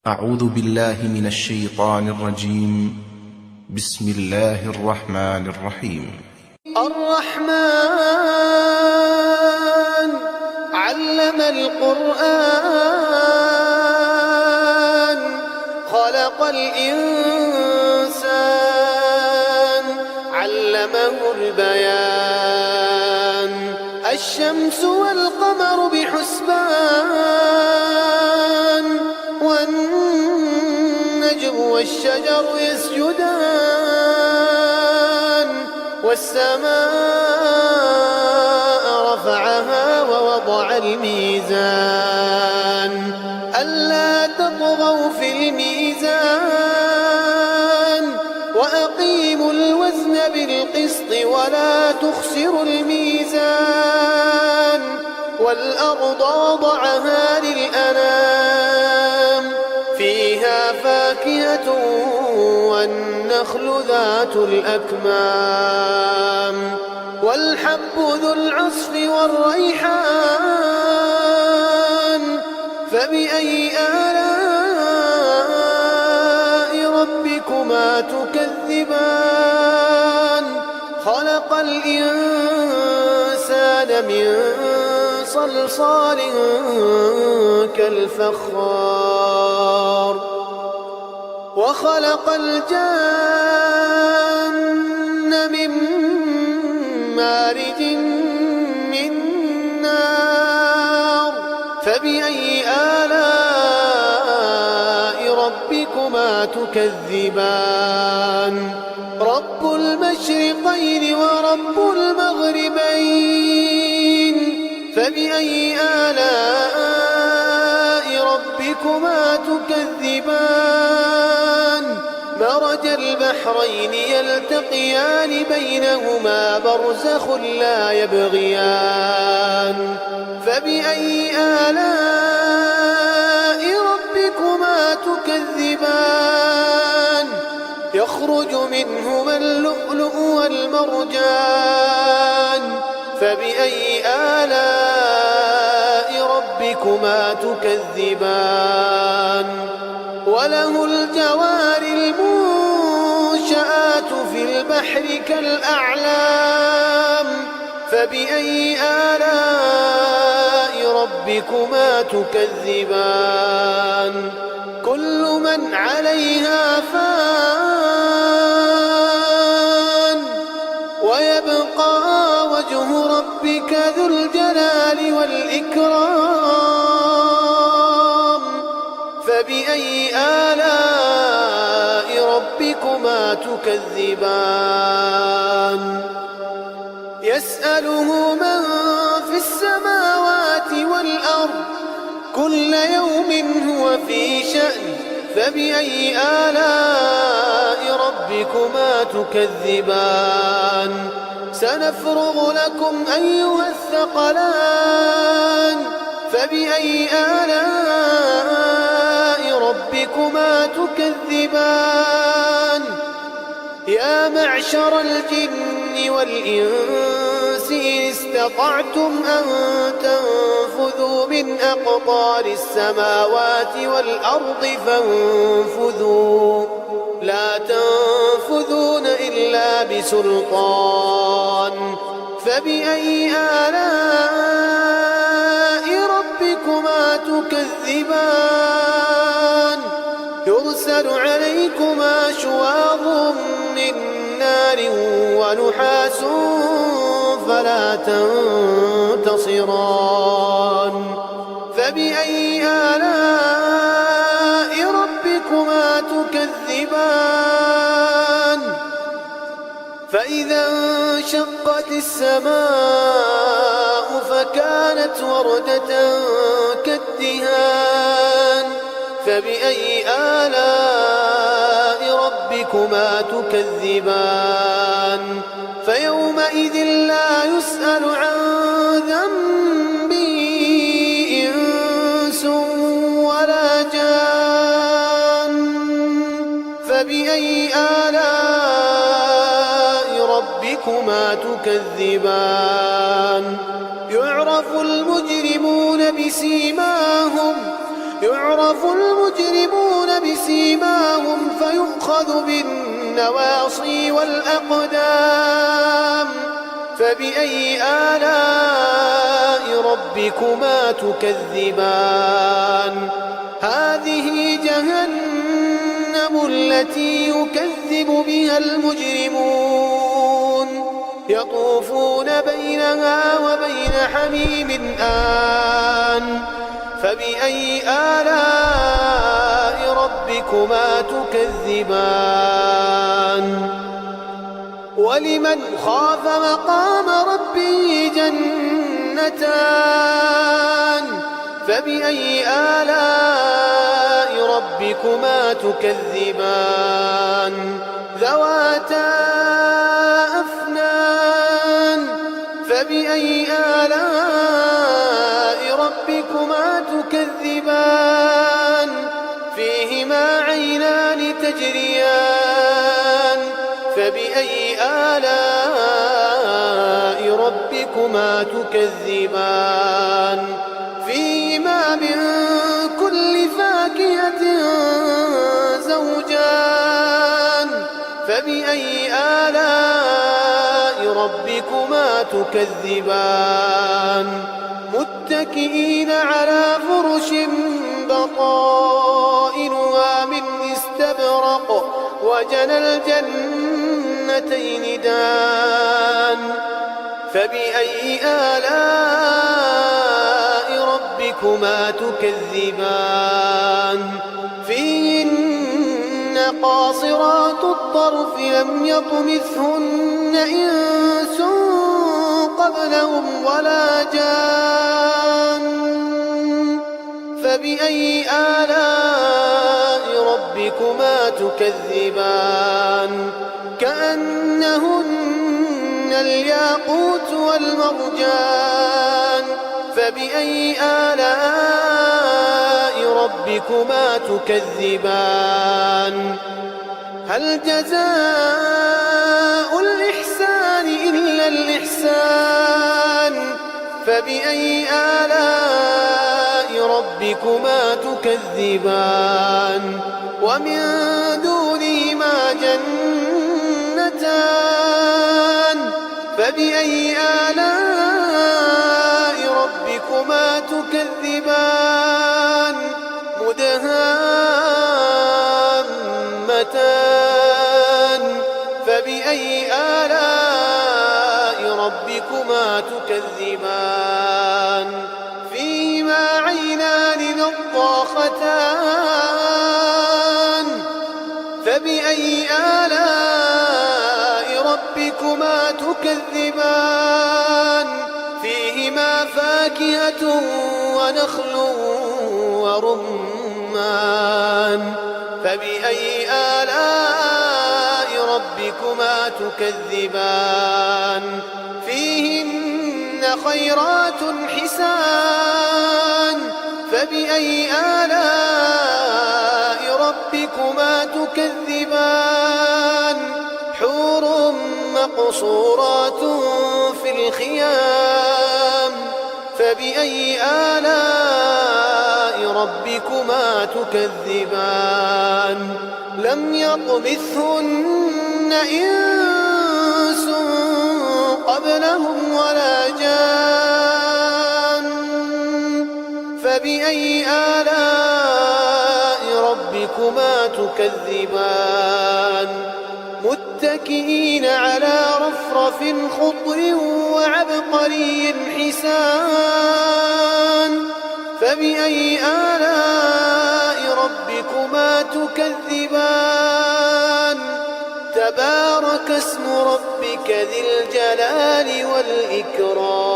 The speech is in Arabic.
أعوذ بالله من الشيطان الرجيم. بسم الله الرحمن الرحيم. الرحمن علم القرآن خلق الإنسان علمه البيان الشمس والقمر بحسبان والنجم والشجر يسجدان والسماء رفعها ووضع الميزان ألا تطغوا في الميزان وأقيموا الوزن بالقسط ولا تخسروا الميزان والأرض وضعها للأنام فيها فاكهة والنخل ذات الأكمام والحب ذو العصف والريحان فبأي آلاء ربكما تكذبان خلق الإنسان من صلصال كالفخار وخلق الجان من مارج من نار فبأي آلاء ربكما تكذبان رب المشرقين ورب المغربين فبأي آلاء ربكما تكذبان مرج البحرين يلتقيان بينهما برزخ لا يبغيان فبأي آلاء ربكما تكذبان يخرج منهما اللؤلؤ والمرجان فبأي آلاء ربكما تكذبان وله الجوار المنشآت في البحر كالأعلام فبأي آلاء ربكما تكذبان كل من عليها فان ويبقى وجه ربك ذو الجلال والإكرام فبأي آلاء ربكما تكذبان يسأله من في السماوات والأرض كل يوم هو في شأن فبأي آلاء ربكما تكذبان سنفرغ لكم أيها الثقلان فبأي آلاء ربكما تكذبان يا معشر الجن والإنس إن استطعتم أن تنفذوا من أقطار السماوات والأرض فانفذوا لا تنفذون إلا بسلطان فبأي آلاء ربكما تكذبان يرسل عليكما شواظ من نار ونحاس فلا تنتصران فبأي آلاء ربكما تكذبان فإذا انشقت السماء فكانت وردة كالدهان فبأي آلاء ربكما تكذبان فيومئذ لا يسأل عن ذنبه إنس ولا جان فبأي آلاء ربكما تكذبان يعرف المجرمون بسيماهم يعرف المجرمون يؤخذ بالنواصي والأقدام. فبأي آلاء ربكما تكذبان؟ هذه جهنم التي يكذب بها المجرمون، يطوفون بينها وبين حميم آن. فبأي آلاء ربكما تكذبان؟ ولمن خاف مقام ربه جنتان. فبأي آلاء ربكما تكذبان؟ ذواتا أفنان. فبأي آلاء ربكما تكذبان؟ فيهما عينان تجريان. فبأي آلاء ربكما تكذبان؟ فيهما من كل فاكهة زوجان. فبأي آلاء ربكما تكذبان؟ متكئين على فرش بطائنها من استبرق وجنى الجنتين دان. فبأي آلاء ربكما تكذبان؟ فيهن قاصرات الطرف لم يطمثهن إنس قبلهم ولا جان. فبأي آلاء ربكما تكذبان؟ كأنهن الياقوت والمرجان. فبأي آلاء ربكما تكذبان؟ هل جزاء الإحسان إلا الإحسان؟ فبأي آلاء ربكما تكذبان؟ ومن دونهما جنتان. فبأي آلاء ربكما تكذبان؟ مدهامتان. فبأي آلاء ربكما تكذبان؟ فيهما عينان نضاختان. فبأي آلاء ربكما تكذبان؟ فيهما فاكهة ونخل ورمان. فبأي آلاء ربكما تكذبان؟ فيهن خيرات حسان. فبأي آلاء ربكما تكذبان؟ حور مقصورات في الخيام. فبأي آلاء ربكما تكذبان؟ لم يطمثهن إنس قبلهم ولا جان. فبأي آلاء ربكما تكذبان؟ متكئين على رفرف خضر وعبقري حسان. فبأي آلاء ربكما تكذبان؟ تبارك اسم ربك ذي الجلال والإكرام.